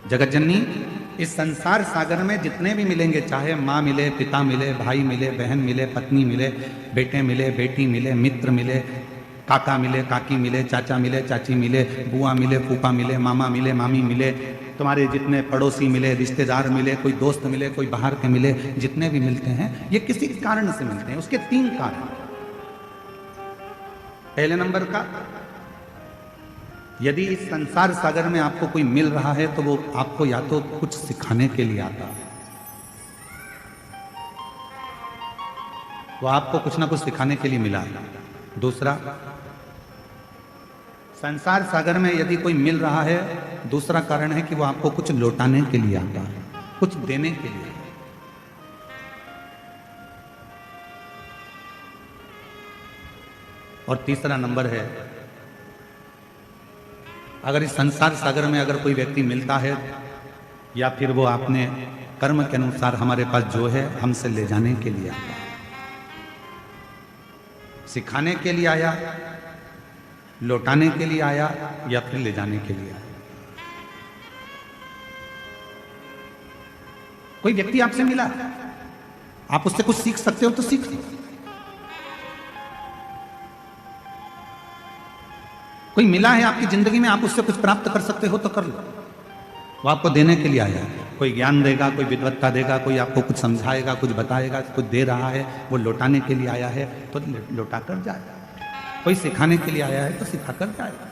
जगत जननी, इस संसार सागर में जितने भी मिलेंगे, चाहे माँ मिले, पिता मिले, भाई मिले, बहन मिले, पत्नी मिले, बेटे मिले, बेटी मिले, मित्र मिले, काका मिले, काकी मिले, चाचा मिले, चाची मिले, बुआ मिले, फूफा मिले, मामा मिले, मामी मिले, तुम्हारे जितने पड़ोसी मिले, रिश्तेदार मिले, कोई दोस्त मिले, कोई बाहर के मिले, जितने भी मिलते हैं ये किसी कारण से मिलते हैं। उसके 3 कारण। पहले नंबर का, यदि इस संसार सागर में आपको कोई मिल रहा है तो वो आपको या तो कुछ सिखाने के लिए आता है, वो आपको कुछ ना कुछ सिखाने के लिए मिला। दूसरा, संसार सागर में यदि कोई मिल रहा है, दूसरा कारण है कि वो आपको कुछ लौटाने के लिए आता है, कुछ देने के लिए। और तीसरा नंबर है, अगर इस संसार सागर में अगर कोई व्यक्ति मिलता है या फिर वो अपने कर्म के अनुसार हमारे पास जो है हमसे ले जाने के लिए आता है, सिखाने के लिए आया, लौटाने के लिए आया या फिर ले जाने के लिए आया। कोई व्यक्ति आपसे मिला, आप उससे कुछ सीख सकते हो तो सीख लो। कोई मिला है आपकी जिंदगी में, आप उससे कुछ प्राप्त कर सकते हो तो कर लो। वो आपको देने के लिए आया है, कोई ज्ञान देगा, कोई विद्वत्ता देगा, कोई आपको कुछ समझाएगा, कुछ बताएगा, कुछ दे रहा है, वो लौटाने के लिए आया है तो लौटा कर जाएगा। कोई सिखाने के लिए आया है तो सिखा कर जाएगा।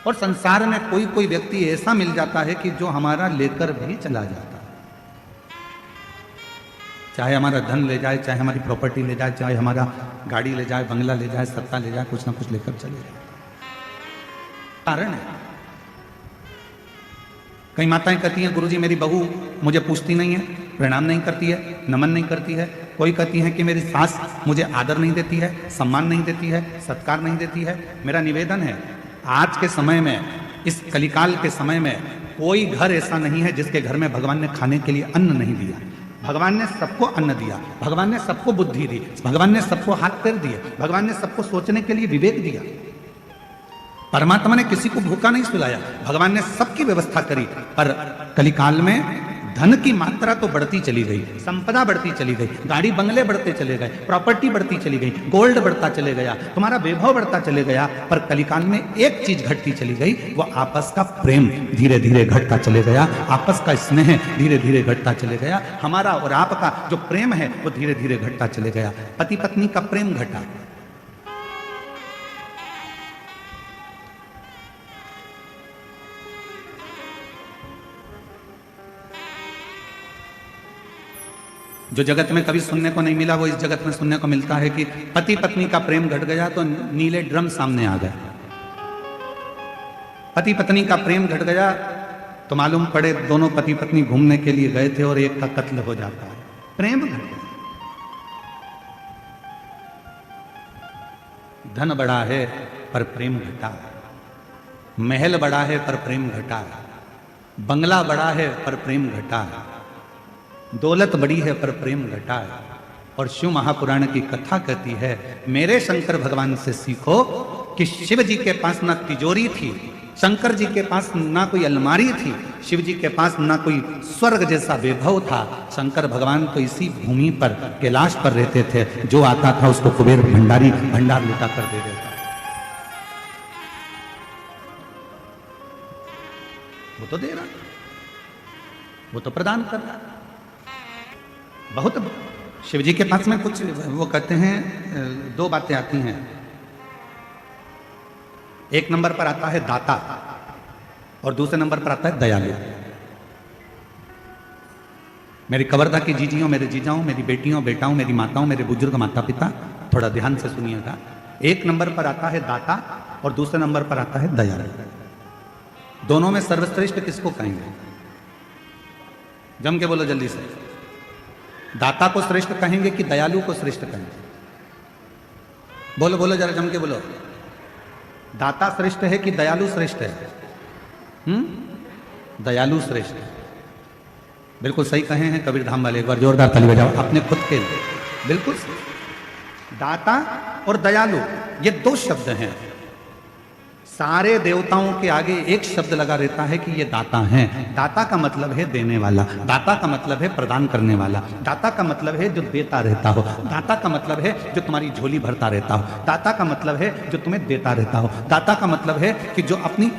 और संसार में कोई कोई व्यक्ति ऐसा मिल जाता है कि जो हमारा लेकर भी चला जाता है, चाहे हमारा धन ले जाए, चाहे हमारी प्रॉपर्टी ले जाए, चाहे हमारा गाड़ी ले जाए, बंगला ले जाए, सत्ता ले जाए, कुछ ना कुछ लेकर चले जाए। कारण है। कई माताएं कहती हैं, गुरुजी मेरी बहू मुझे पूछती नहीं है, प्रणाम नहीं करती है, नमन नहीं करती है। कोई कहती है कि मेरी सास मुझे आदर नहीं देती है, सम्मान नहीं देती है, सत्कार नहीं देती है। मेरा निवेदन है, आज के समय में, इस कलिकाल के समय में कोई घर ऐसा नहीं है जिसके घर में भगवान ने खाने के लिए अन्न नहीं दिया। भगवान ने सबको अन्न दिया, भगवान ने सबको बुद्धि दी, भगवान ने सबको हाथ पैर दिए, भगवान ने सबको सोचने के लिए विवेक दिया। परमात्मा ने किसी को भूखा नहीं सुलाया, भगवान ने सबकी व्यवस्था करी। पर कलिकाल में धन की मात्रा तो बढ़ती चली गई, संपदा बढ़ती चली गई, गाड़ी बंगले बढ़ते चले गए, प्रॉपर्टी बढ़ती चली गई, गोल्ड बढ़ता चले गया, तुम्हारा वैभव बढ़ता चले गया। पर कलिकाल में एक चीज घटती चली गई, वो आपस का प्रेम धीरे धीरे घटता चले गया, आपस का स्नेह धीरे धीरे घटता चले गया। हमारा और आपका जो प्रेम है वो धीरे धीरे घटता चले गया। पति पत्नी का प्रेम घटा, जो जगत में कभी सुनने को नहीं मिला वो इस जगत में सुनने को मिलता है कि पति पत्नी का प्रेम घट गया तो नीले ड्रम सामने आ गए। पति पत्नी का प्रेम घट गया तो मालूम पड़े दोनों पति पत्नी घूमने के लिए गए थे और एक का कत्ल हो जाता है। प्रेम घट गया। धन बढ़ा है पर प्रेम घटा, महल बढ़ा है पर प्रेम घटा, बंगला बढ़ा है पर प्रेम घटा, दौलत बड़ी है पर प्रेम घटा है। और शिव महापुराण की कथा कहती है, मेरे शंकर भगवान से सीखो कि शिव जी के पास ना तिजोरी थी, शंकर जी के पास ना कोई अलमारी थी, शिव जी के पास ना कोई स्वर्ग जैसा वैभव था। शंकर भगवान तो इसी भूमि पर, कैलाश पर रहते थे। जो आता था उसको कुबेर भंडारी भंडार लुटा कर दे देता। वो तो दे रहा, वो तो प्रदान कर रहा। बहुत शिव जी के पास में कुछ, वो कहते हैं, 2 बातें आती हैं। एक नंबर पर आता है दाता और दूसरे नंबर पर आता है दयालु। मेरी कवर्धा की जीजियों, मेरे जीजाओं, मेरी बेटियों, बेटाओं, मेरी माताओं, मेरे बुजुर्ग माता पिता, थोड़ा ध्यान से सुनिएगा। एक नंबर पर आता है दाता और दूसरे नंबर पर आता है दयालु। दोनों में सर्वश्रेष्ठ किसको कहेंगे? जम के बोलो जल्दी से। दाता को श्रेष्ठ कहेंगे कि दयालु को श्रेष्ठ कहेंगे? बोलो बोलो जरा, जम के बोलो। दाता श्रेष्ठ है कि दयालु श्रेष्ठ है? दयालु श्रेष्ठ है। बिल्कुल सही कहे हैं कबीर धाम वाले। एक बार जोरदार ताली बजाओ अपने खुद के लिए। बिल्कुल दाता और दयालु ये 2 शब्द हैं। सारे देवताओं के आगे एक शब्द लगा रहता है कि ये दाता हैं। दाता का मतलब है देने वाला, दाता का मतलब है प्रदान करने वाला, दाता का मतलब है जो देता रहता हो, दाता का मतलब है जो तुम्हारी झोली भरता रहता हो, दाता का मतलब है जो तुम्हें देता रहता हो, दाता का मतलब है कि जो अपनी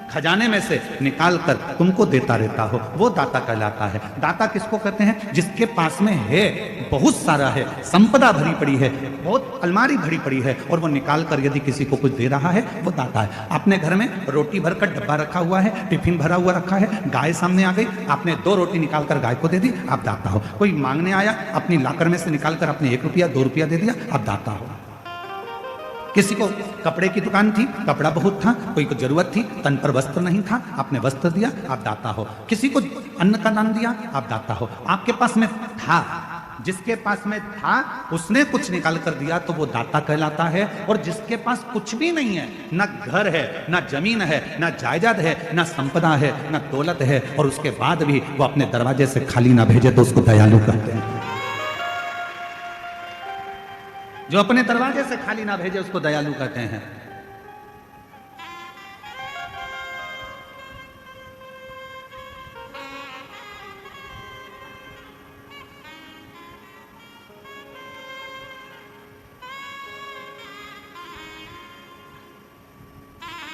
खजाने में से निकाल कर तुमको देता रहता हो, वो दाता कहलाता है। दाता किसको कहते हैं? जिसके पास में है, बहुत सारा है, संपदा भरी पड़ी है, बहुत अलमारी भरी पड़ी है, और वो निकाल कर यदि किसी को कुछ दे रहा है, वो दाता है। आपने घर में रोटी भरकर डब्बा रखा हुआ है, टिफिन भरा हुआ रखा है, गाय सामने आ गई, आपने 2 रोटी निकाल कर गाय को दे दी, आप दाता हो। कोई मांगने आया, अपनी लाकर में से निकाल कर आपने 1 रुपया 2 रुपया दे दिया, आप दाता हो। किसी को कपड़े की दुकान थी, कपड़ा बहुत था, कोई को जरूरत थी, तन पर वस्त्र नहीं था, आपने वस्त्र दिया, आप दाता हो। किसी को अन्न का दान दिया, आप दाता हो। आपके पास में था, जिसके पास में था उसने कुछ निकाल कर दिया तो वो दाता कहलाता है। और जिसके पास कुछ भी नहीं है, ना घर है, ना जमीन है, ना जायदाद है, ना संपदा है, ना दौलत है, और उसके बाद भी वो अपने दरवाजे से खाली ना भेजे तो उसको दयालु कहते हैं। जो अपने दरवाजे से खाली ना भेजे उसको दयालु कहते हैं।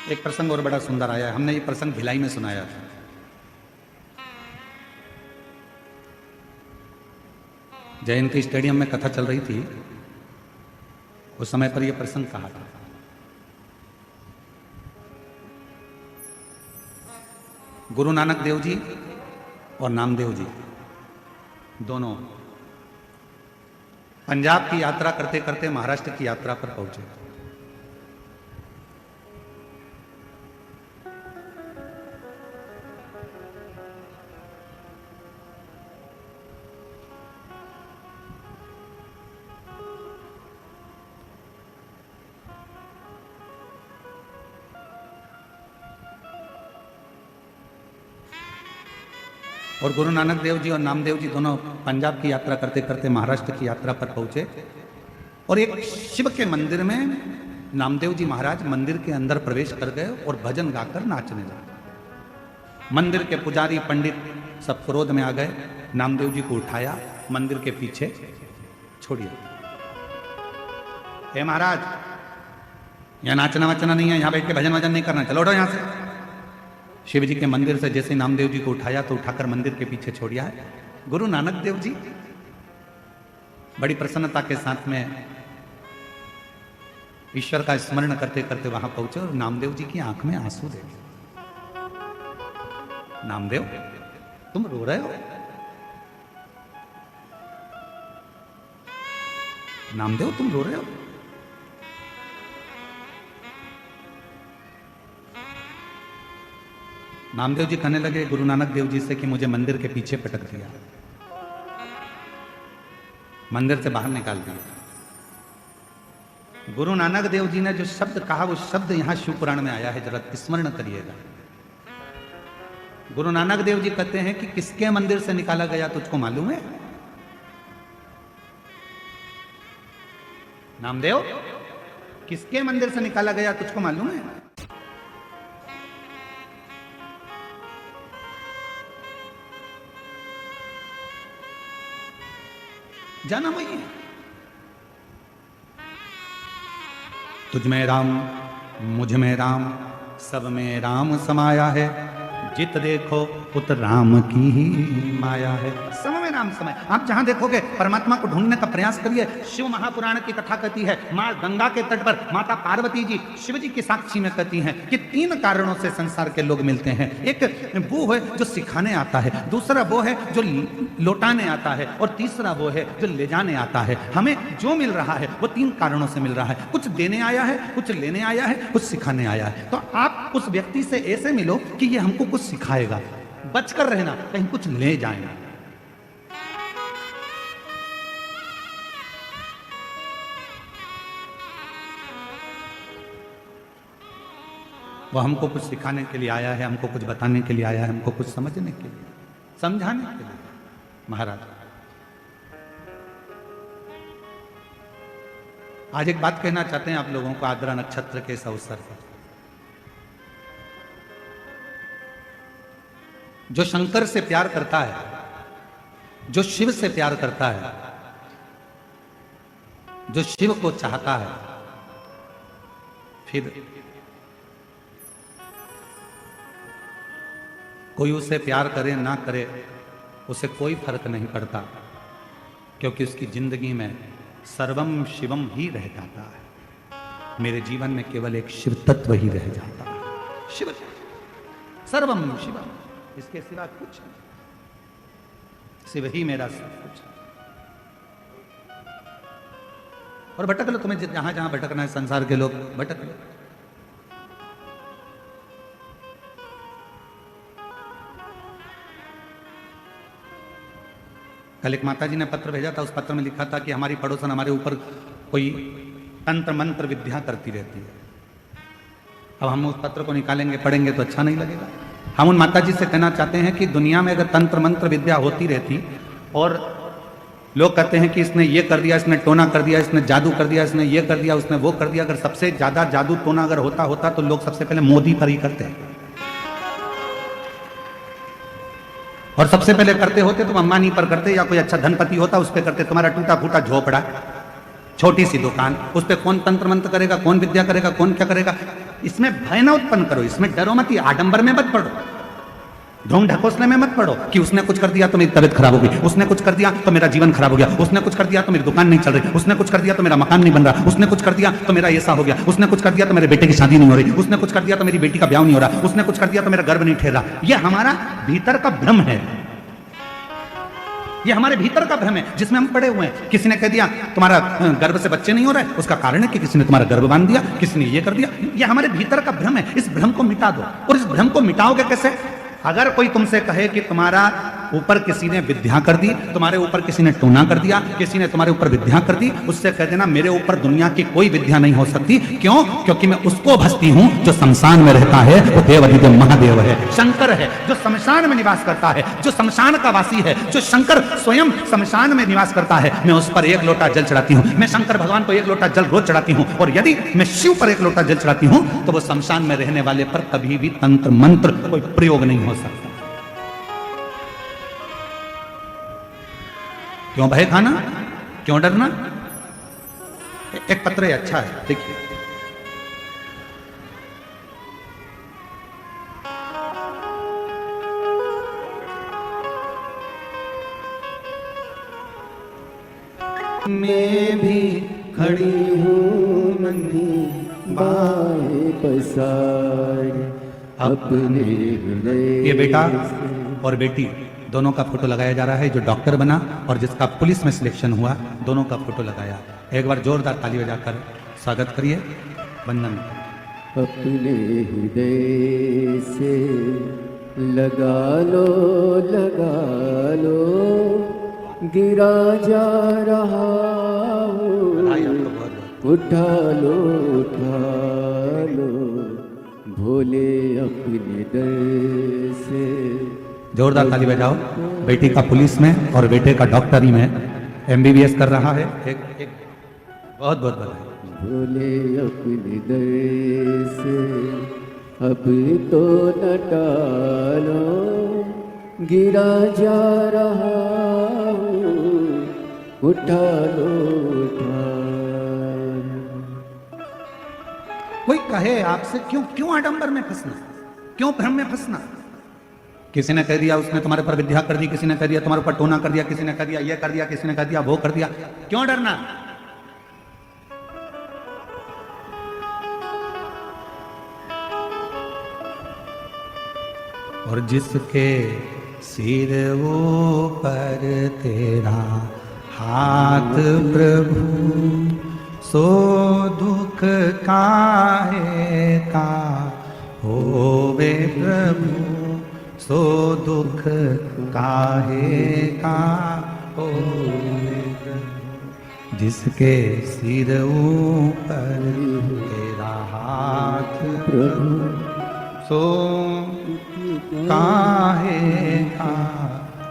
एक प्रसंग और बड़ा सुंदर आया है, हमने ये प्रसंग भिलाई में सुनाया था। जयंती स्टेडियम में कथा चल रही थी, उस समय पर यह प्रसंग कहा था। गुरु नानक देव जी और नामदेव जी दोनों पंजाब की यात्रा करते करते महाराष्ट्र की यात्रा पर पहुंचे। और गुरु नानक देव जी और नामदेव जी दोनों पंजाब की यात्रा करते करते महाराष्ट्र की यात्रा पर पहुंचे। और एक शिव के मंदिर में नामदेव जी महाराज मंदिर के अंदर प्रवेश कर गए और भजन गाकर नाचने लगे। मंदिर के पुजारी पंडित सब क्रोध में आ गए, नामदेव जी को उठाया, मंदिर के पीछे छोड़िए। हे महाराज, यहाँ नाचना वाचना नहीं है, यहाँ बैठ के भजन वजन नहीं करना, चलो उठो यहाँ से। शिव जी के मंदिर से जैसे नामदेव जी को उठाया तो उठाकर मंदिर के पीछे छोड़ दिया है। गुरु नानक देव जी बड़ी प्रसन्नता के साथ में ईश्वर का स्मरण करते करते वहां पहुंचे और नामदेव जी की आंख में आंसू देखे। नामदेव, तुम रो रहे हो? नामदेव, तुम रो रहे हो? नामदेव जी कहने लगे गुरु नानक देव जी से कि मुझे मंदिर के पीछे पटक दिया, मंदिर से बाहर निकाल दिया। गुरु नानक देव जी ने जो शब्द कहा वो शब्द यहां शिव पुराण में आया है, जरा स्मरण करिएगा। गुरु नानक देव जी कहते हैं कि किसके मंदिर से निकाला गया तुझको मालूम है? नामदेव, किसके मंदिर से निकाला गया तुझको मालूम है? जाना वही है। तुझ में राम, मुझ में राम, सब में राम समाया है, जित देखो उत राम की ही माया है। सब में राम समाया। आप जहां देखोगे परमात्मा को ढूंढने का प्रयास करिए। शिव महापुराण की कथा कहती है, मां गंगा के तट पर माता पार्वती जी शिव जी की साक्षी में कहती हैं कि 3 कारणों से संसार के लोग मिलते हैं। एक वो है जो सिखाने आता है, दूसरा वो है जो लौटाने आता है, और तीसरा वो है जो ले जाने आता है। हमें जो मिल रहा है वो 3 कारणों से मिल रहा है। कुछ देने आया है, कुछ लेने आया है, कुछ सिखाने आया है। तो आप उस व्यक्ति से ऐसे मिलो कि ये हमको कुछ सिखाएगा, बचकर रहना, कहीं कुछ ले जाएगा। वो हमको कुछ सिखाने के लिए आया है, हमको कुछ बताने के लिए आया है, हमको कुछ समझने के लिए, समझाने के लिए। महाराज, आज एक बात कहना चाहते हैं आप लोगों को आद्रा नक्षत्र के इस अवसर पर। जो शंकर से प्यार करता है, जो शिव से प्यार करता है, जो शिव को चाहता है, फिर कोई उसे प्यार करे ना करे उसे कोई फर्क नहीं पड़ता, क्योंकि उसकी जिंदगी में सर्वम शिवम ही रह जाता है। मेरे जीवन में केवल एक शिव तत्व ही रह जाता है। शिव, सर्वम शिवम, इसके सिवा कुछ नहीं। शिव ही मेरा सब कुछ है। और भटक लो, तुम्हें जहां जहां भटकना है संसार के लोग, भटक लो। कल एक माता जी ने पत्र भेजा था, उस पत्र में लिखा था कि हमारी पड़ोसन हमारे ऊपर कोई तंत्र मंत्र विद्या करती रहती है। अब हम उस पत्र को निकालेंगे, पढ़ेंगे तो अच्छा नहीं लगेगा। हम उन माता जी से कहना चाहते हैं कि दुनिया में अगर तंत्र मंत्र विद्या होती रहती और लोग कहते हैं कि इसने ये कर दिया, इसने टोना कर दिया, इसने जादू कर दिया, इसने ये कर दिया, उसने वो कर दिया, अगर सबसे ज्यादा जादू टोना अगर होता तो लोग सबसे पहले मोदी पर ही करते हैं, और सबसे पहले करते होते तो अंबानी पर करते, या कोई अच्छा धनपति होता उस पर करते। तुम्हारा टूटा फूटा झोपड़ा, छोटी सी दुकान, उस पर कौन तंत्र मंत्र करेगा, कौन विद्या करेगा, कौन क्या करेगा। इसमें भय न उत्पन्न करो, इसमें डरो मत, आडंबर में मत पड़ो, ढोंग ढकोसले में मत पड़ो कि उसने कुछ कर दिया तो मेरी तबीयत खराब हो गई, उसने कुछ कर दिया तो मेरा जीवन खराब हो गया, उसने कुछ कर दिया तो मेरी दुकान नहीं चल रही, उसने कुछ कर दिया तो मेरा मकान नहीं बन रहा, उसने कुछ कर दिया तो मेरा ऐसा हो गया, उसने कुछ कर दिया तो मेरे बेटे की शादी नहीं हो रही, उसने कुछ कर दिया तो मेरी बेटी का ब्याह नहीं हो रहा, उसने कुछ कर दिया तो मेरा गर्भ नहीं ठहरा। यह हमारा भीतर का भ्रम है, ये हमारे भीतर का भ्रम है जिसमें हम पड़े हुए हैं। किसी ने कह दिया तुम्हारा गर्भ से बच्चे नहीं हो रहे, उसका कारण है कि किसी ने तुम्हारा गर्भ बांध दिया, किसी ने ये कर दिया। ये हमारे भीतर का भ्रम है, इस भ्रम को मिटा दो। और इस भ्रम को मिटाओगे कैसे? अगर कोई तुमसे कहे कि तुम्हारा ऊपर किसी ने विद्या कर दी, तुम्हारे ऊपर किसी ने टोना कर दिया, किसी ने तुम्हारे ऊपर विद्या कर दी, उससे कह देना मेरे ऊपर दुनिया की कोई विद्या नहीं हो सकती। क्यों? क्योंकि मैं उसको भजती हूं जो शमशान में रहता है, वो देवाधिदेव महादेव है, शंकर है, जो शमशान में निवास करता है, जो शमशान का वासी है, जो शंकर स्वयं शमशान में निवास करता है। मैं उस पर एक लोटा जल चढ़ाती हूँ, मैं शंकर भगवान को एक लोटा जल रोज चढ़ाती हूँ। और यदि मैं शिव पर एक लोटा जल चढ़ाती हूँ तो वो शमशान में रहने वाले पर कभी भी तंत्र मंत्र कोई प्रयोग नहीं हो सकता। क्यों भय खाना, क्यों डरना? एक पत्र है, अच्छा है, देखिए। मैं भी खड़ी हूँ नन्ही बाहें पसारे अपने हृदय। ये बेटा और बेटी दोनों का फोटो लगाया जा रहा है, जो डॉक्टर बना और जिसका पुलिस में सिलेक्शन हुआ, दोनों का फोटो लगाया। एक बार जोरदार ताली बजाकर स्वागत करिए। वंदन। अपने हृदय से लगा लो, गिरा जा रहा हूँ, उठा लो, भोले अपने दर से। जोरदार ताली बजाओ। बेटी का पुलिस में और बेटे का डॉक्टरी में MBBS कर रहा है। एक बहुत बहुत बधाई। भोले अपने दर से अब तो न टालो, गिरा जा रहा हूँ, उठा लो। कोई कहे आपसे क्यों आडंबर में फंसना, क्यों भ्रम में फंसना? किसी ने कह दिया उसने तुम्हारे पर विद्या कर दी, किसी ने कह दिया तुम्हारे ऊपर टोना कर दिया, किसी ने कह दिया ये कर दिया, किसी ने कह दिया वो कर दिया। क्यों डरना? और जिसके सिर ऊपर तेरा हाथ प्रभु, सो दुख काहे का होवे प्रभु, सो दुख काहे का होवे प्रभु। जिसके सिर ऊपर तेरा हाथ प्रभु, सो काहे का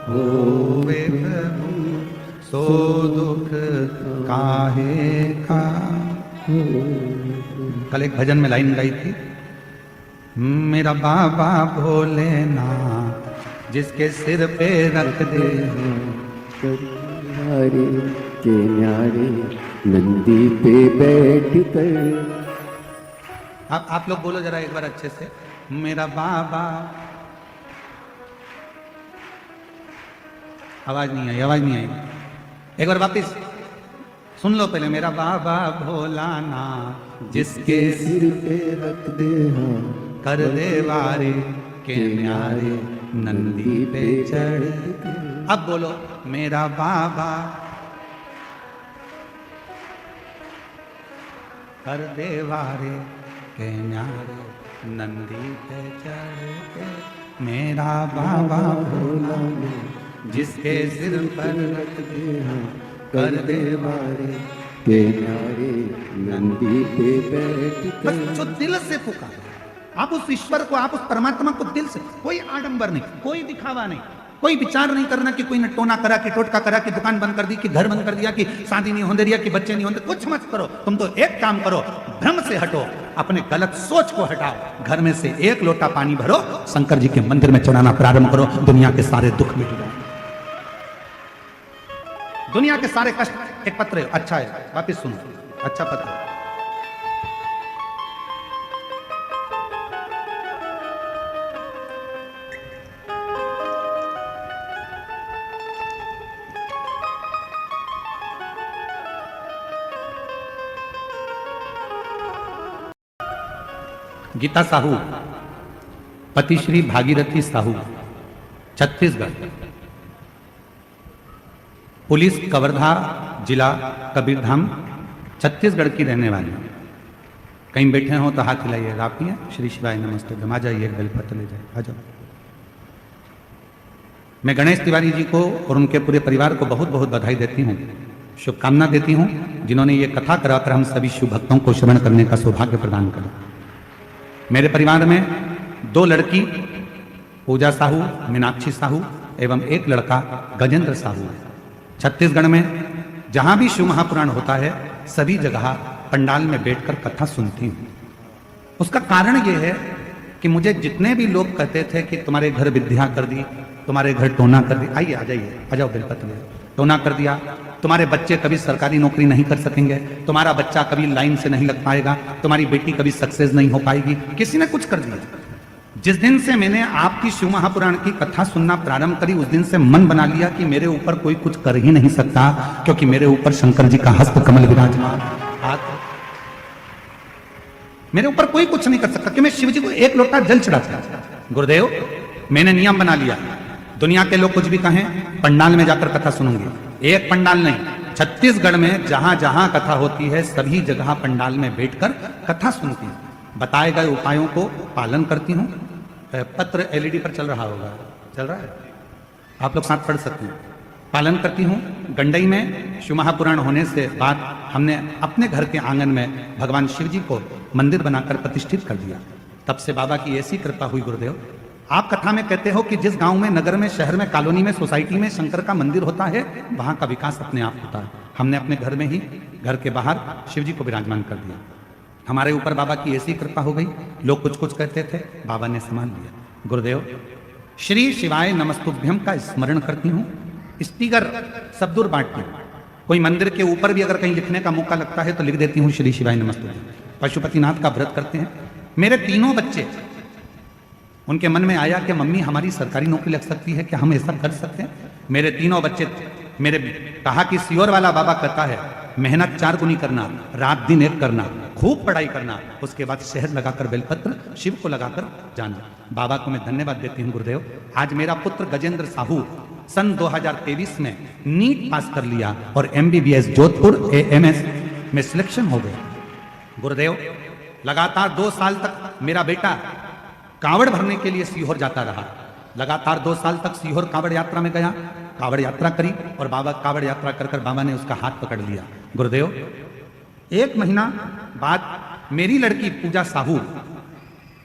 होवे प्रभु, सो दुख काहे का। कल एक भजन में लाइन गाई थी, मेरा बाबा भोलेनाथ जिसके सिर पे रख दे। कन्यारे के न्यारे नंदी पे बैठ कर। अब आप लोग बोलो जरा एक बार अच्छे से, मेरा बाबा। आवाज नहीं आई, आवाज नहीं आई। एक बार वापिस सुन लो पहले, मेरा बाबा भोलाना जिसके सिर पे रख दे हाँ, कर दे वारे के न्यारे नंदी पे चढ़। अब बोलो, मेरा बाबा कर दे वारे के न्यारे नंदी पे चढ़ के। मेरा बाबा भोलाना जिसके सिर पर रख दे हाँ, कर दे वारे के न्यारे नंदी पे बैठ बस कर। जो दिल से पुकारे आप उस ईश्वर को, आप उस परमात्मा को दिल से, कोई आडंबर नहीं, कोई दिखावा नहीं, कोई विचार नहीं करना कि कोई ने टोना करा, कि टोटका करा, कि दुकान बंद कर दी, कि घर बंद कर दिया, कि शादी नहीं होने दिया, कि बच्चे नहीं होने। कुछ मत करो, तुम तो एक काम करो, भ्रम से हटो, अपने गलत सोच को हटाओ, घर में से एक लोटा पानी भरो, शंकर जी के मंदिर में चढ़ाना प्रारंभ करो, दुनिया के सारे दुख मिट जाए, दुनिया के सारे कष्ट। एक पत्र है, अच्छा है, वापिस सुनो, अच्छा पत्र है। गीता साहू, पति श्री भागीरथी साहू, छत्तीसगढ़, पुलिस कवर्धा जिला कबीरधाम छत्तीसगढ़ की रहने वाली। कहीं बैठे हो तो हाथ हिलाइएगा। आप ही हैं? श्री शिवाय नमस्ते। आ जाइए, एक बेलपत्र ले जाइए, आ जाओ। मैं गणेश तिवारी जी को और उनके पूरे परिवार को बहुत बहुत बधाई देती हूँ, शुभकामना देती हूँ, जिन्होंने ये कथा कराकर हम सभी शिव भक्तों को श्रवण करने का सौभाग्य प्रदान करा। मेरे परिवार में 2 लड़की पूजा साहू, मीनाक्षी साहू एवं एक लड़का गजेंद्र साहू है। छत्तीसगढ़ में जहां भी शिव महापुराण होता है, सभी जगह पंडाल में बैठकर कथा सुनती हूँ। उसका कारण यह है कि मुझे जितने भी लोग कहते थे कि तुम्हारे घर विद्या कर दी, तुम्हारे घर टोना कर दी, आइए आ जाइए, आ जाओ बेलपत्र, टोना कर दिया, तुम्हारे बच्चे कभी सरकारी नौकरी नहीं कर सकेंगे, तुम्हारा बच्चा कभी लाइन से नहीं लग पाएगा, तुम्हारी बेटी कभी सक्सेस नहीं हो पाएगी, किसी ने कुछ कर दिया। जिस दिन से मैंने आपकी शिव महापुराण की कथा सुनना प्रारंभ करी, उस दिन से मन बना लिया कि मेरे ऊपर कोई कुछ कर ही नहीं सकता, क्योंकि मेरे ऊपर शंकर जी का हस्त कमल विराजमान, हाथ, मेरे ऊपर कोई कुछ नहीं कर सकता कि मैं शिव जी को एक लोटा जल चढ़ाता। गुरुदेव, मैंने नियम बना लिया, दुनिया के लोग कुछ भी कहें, पंडाल में जाकर कथा सुनूंगी। एक पंडाल नहीं, छत्तीसगढ़ में जहां जहां कथा होती है, सभी जगह पंडाल में बैठकर कथा सुनती हूँ, बताए गए उपायों को पालन करती हूँ। पत्र एलईडी पर चल रहा होगा, चल रहा है, आप लोग साथ पढ़ सकते हैं। पालन करती हूँ। गंडई में शिव महापुराण होने से बाद हमने अपने घर के आंगन में भगवान शिव जी को मंदिर बनाकर प्रतिष्ठित कर दिया। तब से बाबा की ऐसी कृपा हुई। गुरुदेव, आप कथा में कहते हो कि जिस गांव में, नगर में, शहर में, कॉलोनी में, सोसाइटी में शंकर का मंदिर होता है, वहां का विकास अपने आप होता है। हमने अपने घर में ही, घर के बाहर शिव जी को विराजमान कर दिया। हमारे ऊपर बाबा की ऐसी कृपा हो गई, लोग कुछ कुछ कहते थे, बाबा ने संभाल लिया। गुरुदेव, श्री शिवाय नमस्तुभ्यम का स्मरण करती हूँ, स्टीकर सब दूर बांटती हूँ। कोई मंदिर के ऊपर भी अगर कहीं लिखने का मौका लगता है तो लिख देती हूँ श्री शिवाय नमस्तुभ्यम। पशुपतिनाथ का व्रत करते हैं। मेरे तीनों बच्चे, उनके मन में आया कि मम्मी हमारी सरकारी नौकरी लग सकती है, क्या हम ऐसा कर सकते हैं? मेरे तीनों बच्चे मेरे कहा कि सियोर वाला बाबा कहता है मेहनत 4 गुनी करना, रात दिन एक करना, खूब पढ़ाई करना, उसके बाद शहद लगाकर बेलपत्र शिव को लगाकर जाना। बाबा को मैं धन्यवाद देती हूँ। गुरुदेव, आज मेरा पुत्र गजेंद्र साहू सन 2023 में नीट पास कर लिया और MBBS जोधपुर AMS में सिलेक्शन हो गया। गुरुदेव, लगातार 2 साल तक मेरा बेटा कांवड़ भरने के लिए सीहोर जाता रहा। लगातार 2 साल तक सीहोर कांवड़ यात्रा में गया, कांवड़ यात्रा करी और बाबा कांवड़ यात्रा कर बाबा ने उसका हाथ पकड़ लिया। गुरुदेव, 1 महीना बाद मेरी लड़की पूजा साहू,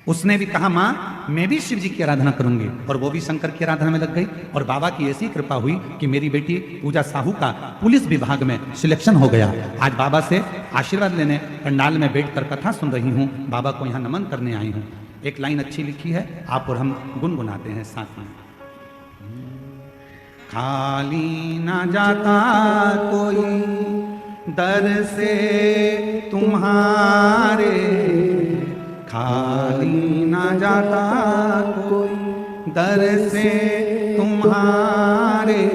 उसने भी कहा माँ मैं भी शिव जी की आराधना करूंगी, और वो भी शंकर की आराधना में लग गई। और बाबा की ऐसी कृपा हुई कि मेरी बेटी पूजा साहू का पुलिस विभाग में सिलेक्शन हो गया। आज बाबा से आशीर्वाद लेने पंडाल में बैठकर कथा सुन रही हूँ, बाबा को यहाँ नमन करने आई हूँ। एक लाइन अच्छी लिखी है, आप और हम गुनगुनाते हैं साथ में। खाली ना जाता कोई दर से तुम्हारे, खाली ना जाता कोई दर से तुम्हारे।